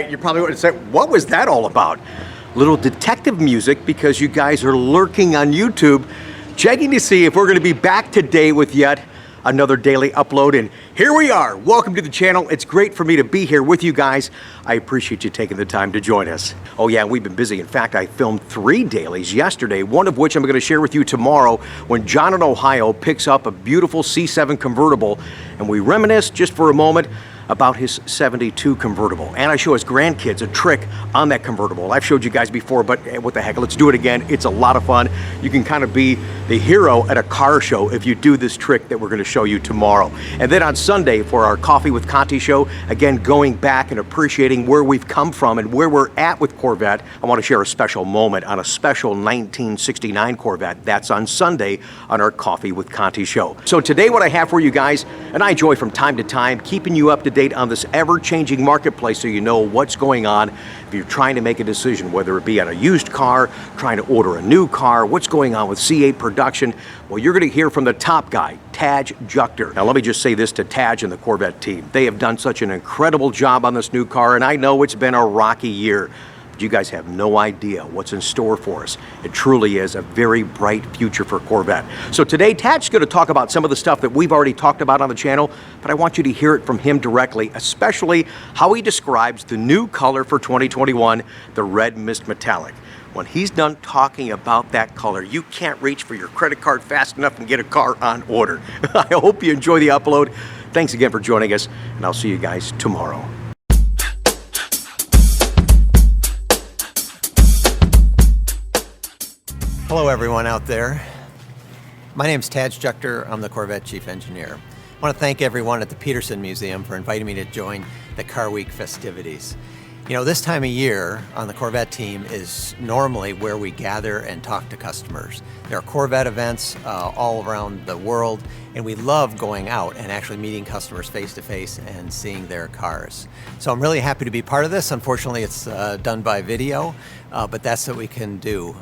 right, you're probably going to say, what was that all about? Little detective music because you guys are lurking on YouTube, checking to see if we're going to be back today with yet another daily upload, and here we are. Welcome to the channel. It's great for me to be here with you guys. I appreciate you taking the time to join us. Oh yeah, we've been busy. In fact, I filmed 3 dailies yesterday, one of which I'm going to share with you tomorrow when John in Ohio picks up a beautiful C7 convertible, and we reminisce just for a moment about his 72 convertible. And I show his grandkids a trick on that convertible. I've showed you guys before, but what the heck, let's do it again. It's a lot of fun. You can kind of be the hero at a car show if you do this trick that we're gonna show you tomorrow. And then on Sunday for our Coffee with Conti show, again, going back and appreciating where we've come from and where we're at with Corvette, I wanna share a special moment on a special 1969 Corvette. That's on Sunday on our Coffee with Conti show. So today what I have for you guys, and I enjoy from time to time keeping you up to date on this ever-changing marketplace so you know what's going on. If you're trying to make a decision, whether it be on a used car, trying to order a new car, what's going on with C8 production, well, you're going to hear from the top guy, Tadge JUECHTER. Now, let me just say this to Tadge and the Corvette team. They have done such an incredible job on this new car, and I know it's been a rocky year. You guys have no idea what's in store for us. It truly is a very bright future for Corvette. So today, Tadge's going to talk about some of the stuff that we've already talked about on the channel, but I want you to hear it from him directly, especially how he describes the new color for 2021, the red mist metallic. When he's done talking about that color, you can't reach for your credit card fast enough and get a car on order. I hope you enjoy the upload. Thanks again for joining us, and I'll see you guys tomorrow. Hello everyone out there. My name is Tadge JUECHTER. I'm the Corvette Chief Engineer. I want to thank everyone at the Petersen Museum for inviting me to join the Car Week festivities. You know, this time of year on the Corvette team is normally where we gather and talk to customers. There are Corvette events all around the world, and we love going out and actually meeting customers face to face and seeing their cars. So I'm really happy to be part of this. Unfortunately, it's done by video, but that's what we can do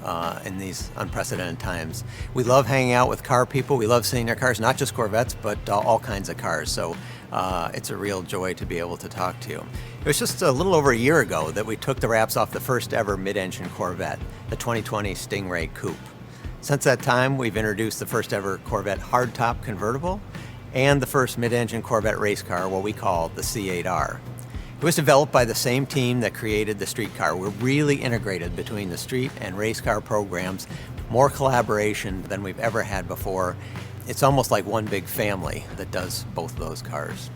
in these unprecedented times. We love hanging out with car people. We love seeing their cars, not just Corvettes, but all kinds of cars. So it's a real joy to be able to talk to you. It was just a little over a year ago that we took the wraps off the first ever mid-engine Corvette, the 2020 Stingray Coupe. Since that time, we've introduced the first ever Corvette hardtop convertible and the first mid-engine Corvette race car, what we call the C8R. It was developed by the same team that created the street car. We're really integrated between the street and race car programs, more collaboration than we've ever had before. It's almost like one big family that does both of those cars.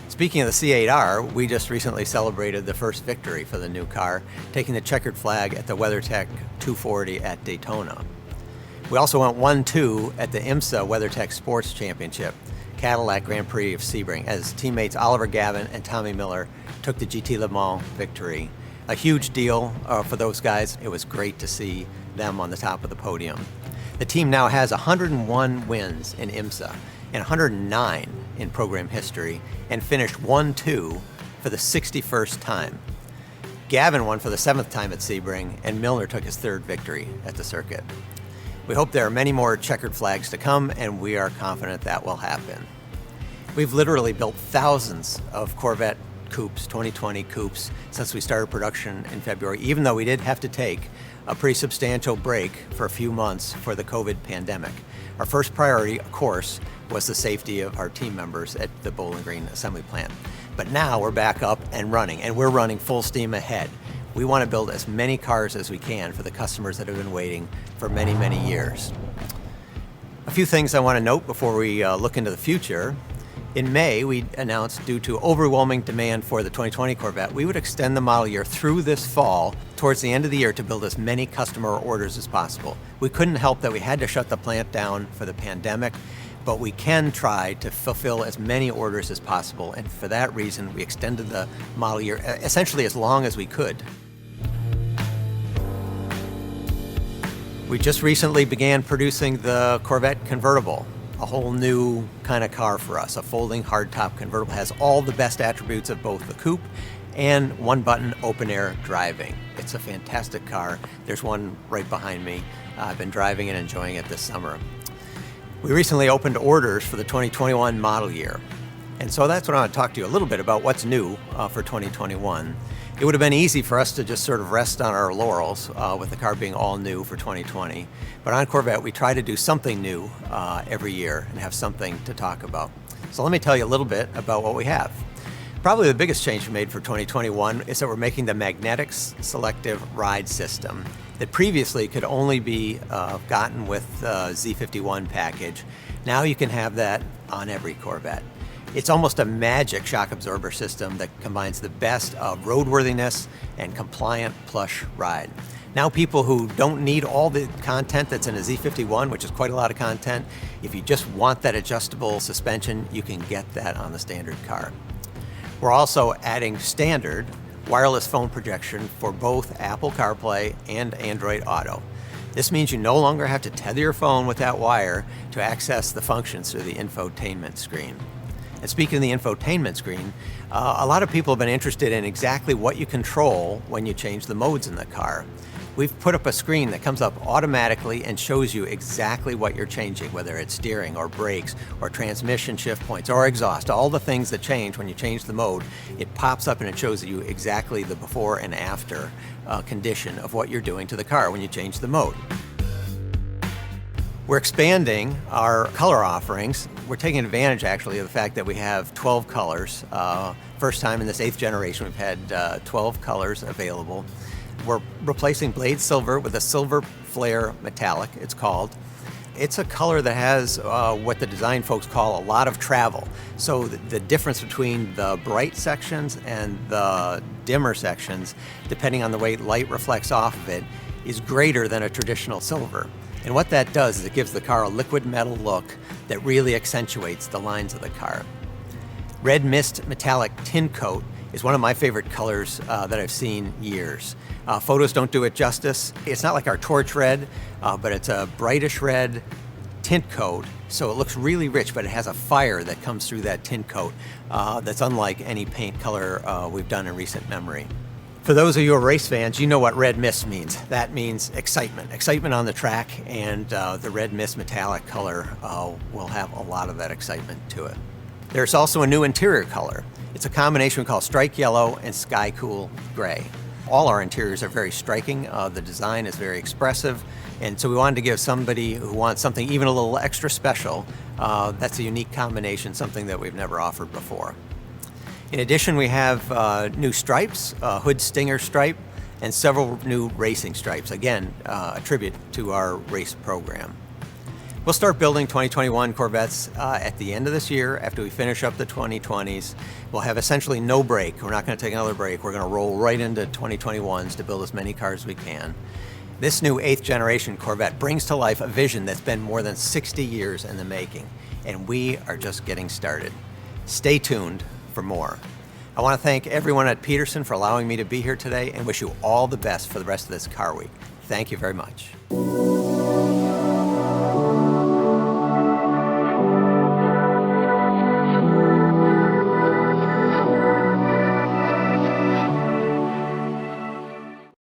Speaking of the C8R, we just recently celebrated the first victory for the new car, taking the checkered flag at the WeatherTech 240 at Daytona. We also went 1-2 at the IMSA WeatherTech Sports Championship, Cadillac Grand Prix of Sebring, as teammates Oliver Gavin and Tommy Miller took the GT Le Mans victory. A huge deal for those guys. It was great to see them on the top of the podium. The team now has 101 wins in IMSA and 109 in program history, and finished 1-2 for the 61st time. Gavin won for the 7th time at Sebring, and Milner took his 3rd victory at the circuit. We hope there are many more checkered flags to come, and we are confident that will happen. We've literally built thousands of Corvette Coupes, 2020 Coupes, since we started production in February, even though we did have to take a pretty substantial break for a few months for the COVID pandemic. Our first priority, of course, was the safety of our team members at the Bowling Green assembly plant. But now we're back up and running, and we're running full steam ahead. We want to build as many cars as we can for the customers that have been waiting for many, many years. A few things I want to note before we look into the future. In May, we announced, due to overwhelming demand for the 2020 Corvette, we would extend the model year through this fall towards the end of the year to build as many customer orders as possible. We couldn't help that we had to shut the plant down for the pandemic, but we can try to fulfill as many orders as possible, and for that reason, we extended the model year essentially as long as we could. We just recently began producing the Corvette Convertible, a whole new kind of car for us. A folding hardtop convertible has all the best attributes of both the coupe and one-button open-air driving. It's a fantastic car. There's one right behind me. I've been driving and enjoying it this summer. We recently opened orders for the 2021 model year. And so that's what I want to talk to you a little bit about what's new for 2021. It would have been easy for us to just sort of rest on our laurels with the car being all new for 2020. But on Corvette, we try to do something new every year and have something to talk about. So let me tell you a little bit about what we have. Probably the biggest change we made for 2021 is that we're making the magnetic selective ride system that previously could only be gotten with the Z51 package. Now you can have that on every Corvette. It's almost a magic shock absorber system that combines the best of roadworthiness and compliant plush ride. Now people who don't need all the content that's in a Z51, which is quite a lot of content, if you just want that adjustable suspension, you can get that on the standard car. We're also adding standard wireless phone projection for both Apple CarPlay and Android Auto. This means you no longer have to tether your phone with that wire to access the functions through the infotainment screen. And speaking of the infotainment screen, a lot of people have been interested in exactly what you control when you change the modes in the car. We've put up a screen that comes up automatically and shows you exactly what you're changing, whether it's steering or brakes or transmission shift points or exhaust, all the things that change when you change the mode. It pops up and it shows you exactly the before and after condition of what you're doing to the car when you change the mode. We're expanding our color offerings. We're taking advantage actually of the fact that we have 12 colors. First time in this 8th generation we've had 12 colors available. We're replacing blade silver with a silver flare metallic, it's called. It's a color that has what the design folks call a lot of travel. So the difference between the bright sections and the dimmer sections, depending on the way light reflects off of it, is greater than a traditional silver. And what that does is it gives the car a liquid metal look that really accentuates the lines of the car. Red Mist Metallic Tin Coat is one of my favorite colors that I've seen years. Photos don't do it justice. It's not like our torch red, but it's a brightish red tint coat, so it looks really rich, but it has a fire that comes through that tint coat that's unlike any paint color we've done in recent memory. For those of you who are race fans, you know what red mist means. That means excitement. Excitement on the track, and the red mist metallic color will have a lot of that excitement to it. There's also a new interior color. It's a combination we call Strike Yellow and Sky Cool Gray. All our interiors are very striking. The design is very expressive, and so we wanted to give somebody who wants something even a little extra special, that's a unique combination, something that we've never offered before. In addition, we have new stripes, hood stinger stripe, and several new racing stripes. Again, a tribute to our race program. We'll start building 2021 Corvettes at the end of this year after we finish up the 2020s. We'll have essentially no break. We're not going to take another break. We're going to roll right into 2021s to build as many cars as we can. This new 8th generation Corvette brings to life a vision that's been more than 60 years in the making, and we are just getting started. Stay tuned for more. I want to thank everyone at Petersen for allowing me to be here today and wish you all the best for the rest of this car week. Thank you very much.